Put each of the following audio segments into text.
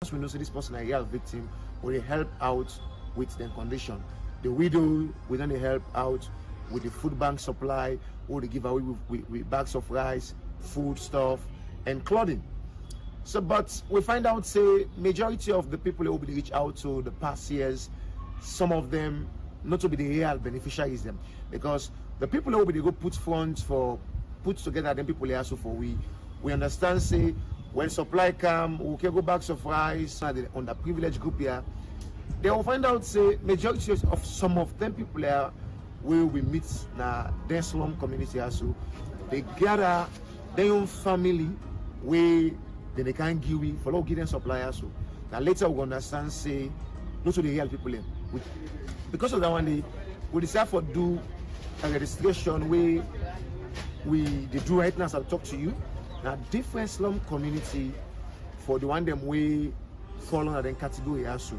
we know this person is a real victim, we help out with their condition. The widow, we then help out with the food bank supply, or they give away with bags of rice, food stuff, and clothing. So, but we find out, say, majority of the people who will reach out to the past years, some of them not to be the real beneficiaries them, because the people who will go put funds for put together, then people also for we understand, say, when supply come, we can go back of rice on the underprivileged group here. They will find out, say, majority of some of them people here will we meet na their slum community also. They gather their own family where they can't give we follow give them supply also. Now later we understand, say, not to the real people here. Because of that one day, we decide for do a registration where they do right now as I talk to you. Now different slum community for the one them way fall under the category also.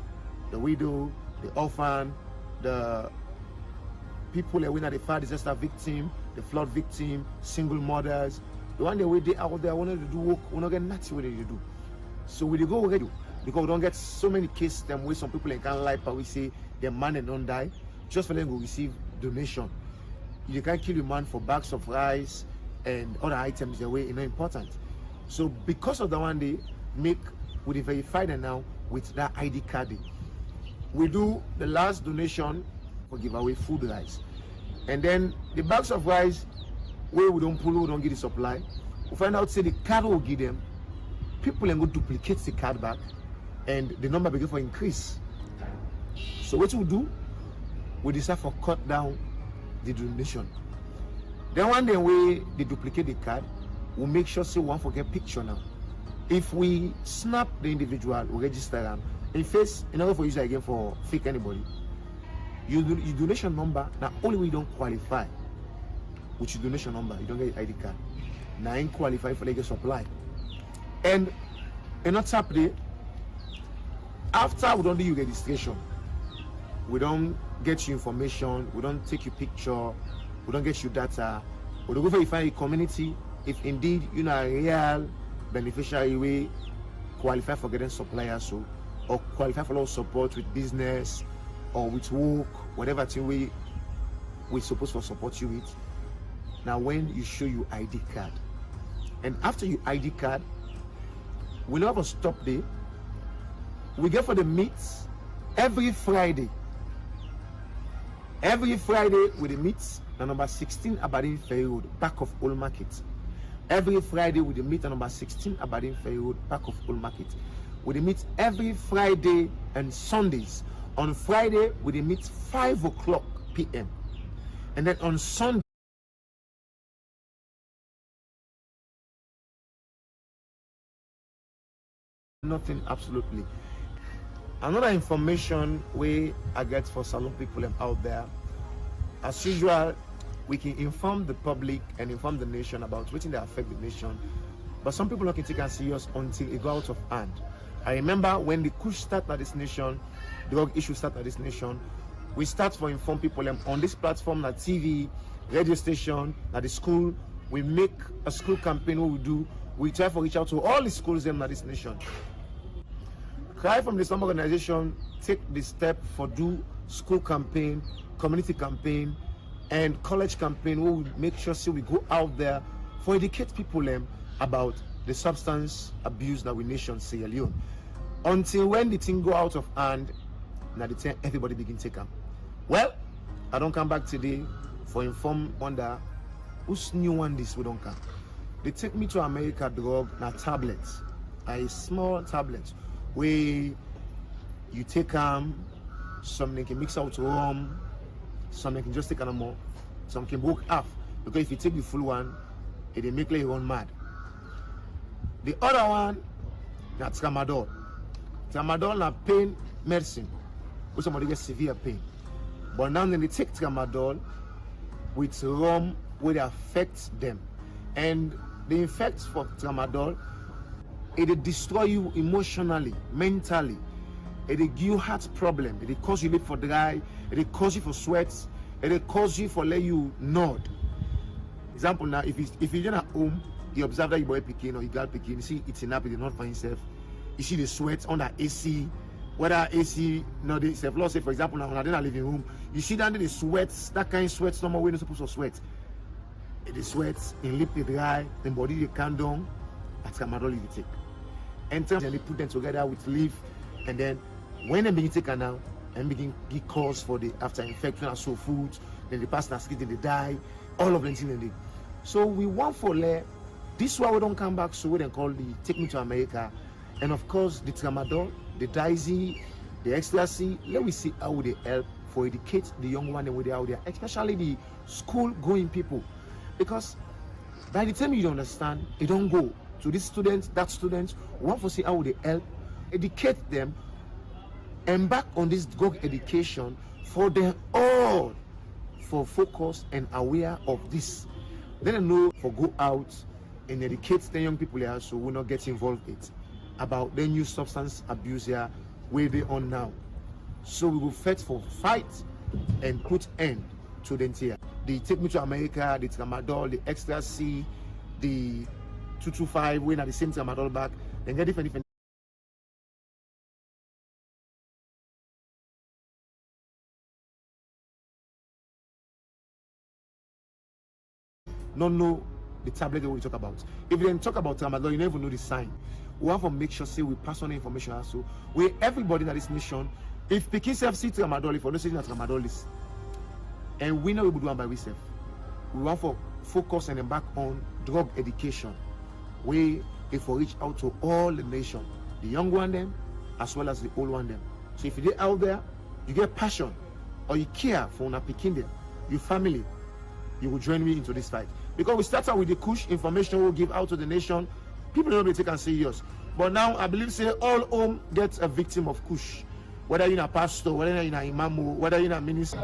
The widow, the orphan, the people that win at the fire disaster victim, the flood victim, single mothers. The one that way they out there wanted to do work, we not get nothing what they do. So we go already because we don't get so many cases them where some people can't lie, but we say their man and don't die just for them to receive donation. You can't kill your man for bags of rice and other items the way not important. So because of the one they make we verify them now with that ID card. We do the last donation for give away food rice. And then the bags of rice where we don't pull, we don't get the supply. We find out say the card will give them. People then go duplicate the card back and the number begin for increase. So what we do, we decide for cut down the donation. Then one day we they duplicate the card, we make sure say we won't forget picture now. If we snap the individual, we register them. In face, in order for you again for fake anybody, your donation number now only we don't qualify with your donation number, you don't get ID card. Now ain't qualify for like supply. And what's happening after we don't do your registration, we don't get you information, we don't take your picture, we don't get you data, we don't go verify your community if indeed you're not a real beneficiary way qualify for getting suppliers so or qualify for support with business or with work, whatever thing we supposed to support you with. Now when you show your ID card, and after your ID card, we never have a stop day. We get for the meets every Friday. Every Friday with the meets at number 16 Aberdeen Ferry Road, back of Old Market. Every Friday with the meet at number 16 Aberdeen Ferry Road, back of Old Market. We meet every Friday and Sundays. On Friday we meet 5 o'clock p.m. and then on Sunday nothing absolutely. Another information we I get for salon people out there, as usual, we can inform the public and inform the nation about what they affect the nation, but some people not can take it serious until it go out of hand. I remember when the push start at this nation, the drug issue start at this nation, we start for inform people on this platform, at TV, radio station, at the school. We make a school campaign. What we do, we try to reach out to all the schools at this nation. Cry from the Slum organization take the step for do school campaign, community campaign, and college campaign. We will make sure we go out there for educate people about the substance abuse that we nation Sierra Leone. Until when the thing go out of hand, now the time everybody begin take them. Well, I don't come back today for inform wonder who's new one this we don't come. They take me to America drug na tablets, a small tablet where you take something can mix out rum, something can just take more, some can broke half because if you take the full one, it will make like you run mad. The other one, that's tramadol. Tramadol na pain medicine, where somebody gets severe pain. But now they take tramadol with rum where it affects them. And the effects for tramadol, it destroy you emotionally, mentally. It give you heart problem. It cause you lip for dry. It cause you for sweats. It cause you for let you nod. Example now, if you're at home, you observe that your boy picking or your girl picking, you see it's enough, he did not find himself. You see the sweat under AC, whether AC, no, they say, say for example, now when I didn't living room, you see down the sweat, that kind of sweat, normal way not supposed to sweat. The sweat, in lip they dry, the body they calm down, that's tramadol you take. And they put them together with leaf, and then when they begin to take now, and begin give cause for the after infection and so food, then the person has they die, all of them things. So we want for this why we don't come back, so we then call the Take Me to America, and of course the tramadol, the daisy, the ecstasy. Let we see how they help for educate the young one and where they are there, especially the school going people, because by the time you don't understand, they don't go to this student, that student. We want to see how they help educate them, embark on this drug education for them all, for focus and aware of this. Then they know for go out and educate the young people here, so we'll not get involved in it about the new substance abuse here where they on now. So we will fight and put end to the entire. The Take Me to America, the tramadol, the ecstasy, the 225, when at the same tramadol back, then get different. Not know the tablet that we talk about. If you talk about tramadol, you never know the sign. We have to make sure say we pass on the information also. We everybody in this nation, if Pekin self see tramadol, if we don't say that tramadol is, and we know we will do one by ourselves. We want to focus and embark on drug education. We if we reach out to all the nation, the young one them as well as the old one them. So if you're out there, you get passion or you care for una Pekin them, your family, you will join me into this fight. Because we start out with the Kush information we'll give out to the nation. People don't really take and serious. But now I believe say all home gets a victim of Kush. Whether you're a pastor, whether you're an imam, whether you're a minister.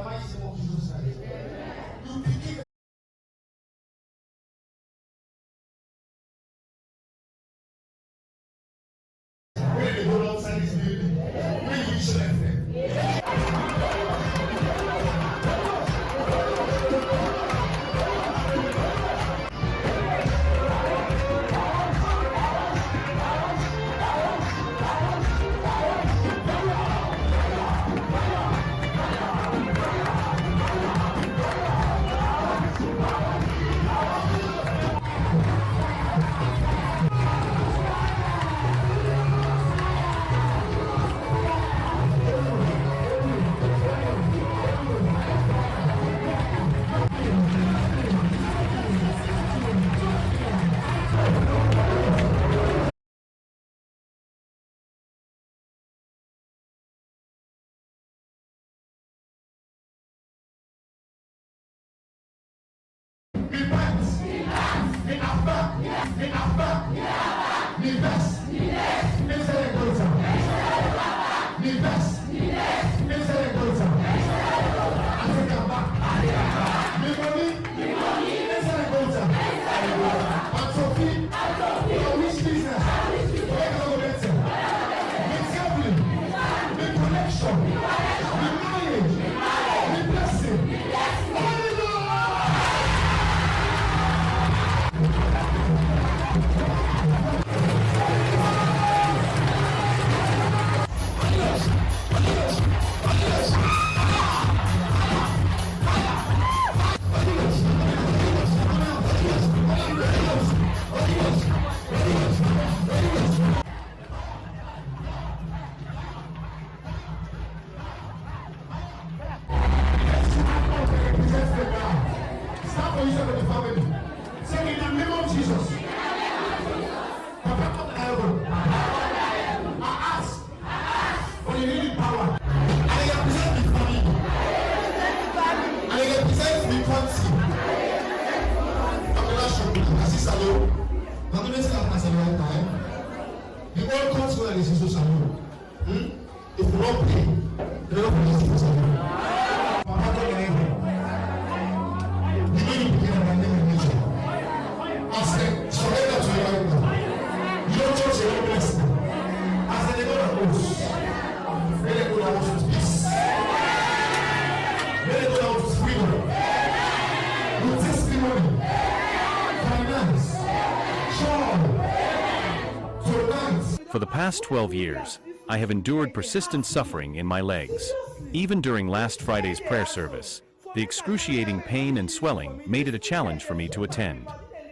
past 12 years, I have endured persistent suffering in my legs. Even during last Friday's prayer service, the excruciating pain and swelling made it a challenge for me to attend.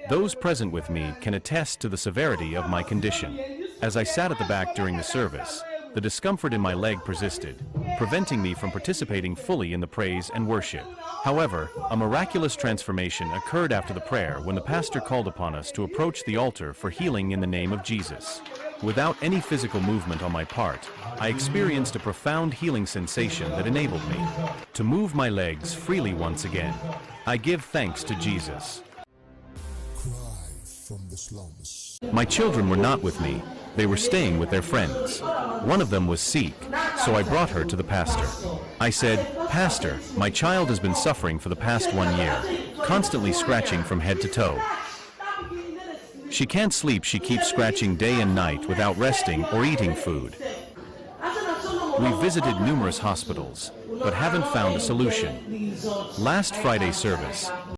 Those present with me can attest to the severity of my condition. As I sat at the back during the service, the discomfort in my leg persisted, preventing me from participating fully in the praise and worship. However, a miraculous transformation occurred after the prayer when the pastor called upon us to approach the altar for healing in the name of Jesus. Without any physical movement on my part, I experienced a profound healing sensation that enabled me to move my legs freely once again. I give thanks to Jesus. Cry from the slums. My children were not with me. They were staying with their friends. One of them was sick, so I brought her to the pastor. I said, "Pastor, my child has been suffering for the past 1 year, constantly scratching from head to toe. She can't sleep, she keeps scratching day and night without resting or eating food. We visited numerous hospitals, but haven't found a solution. Last Friday's service,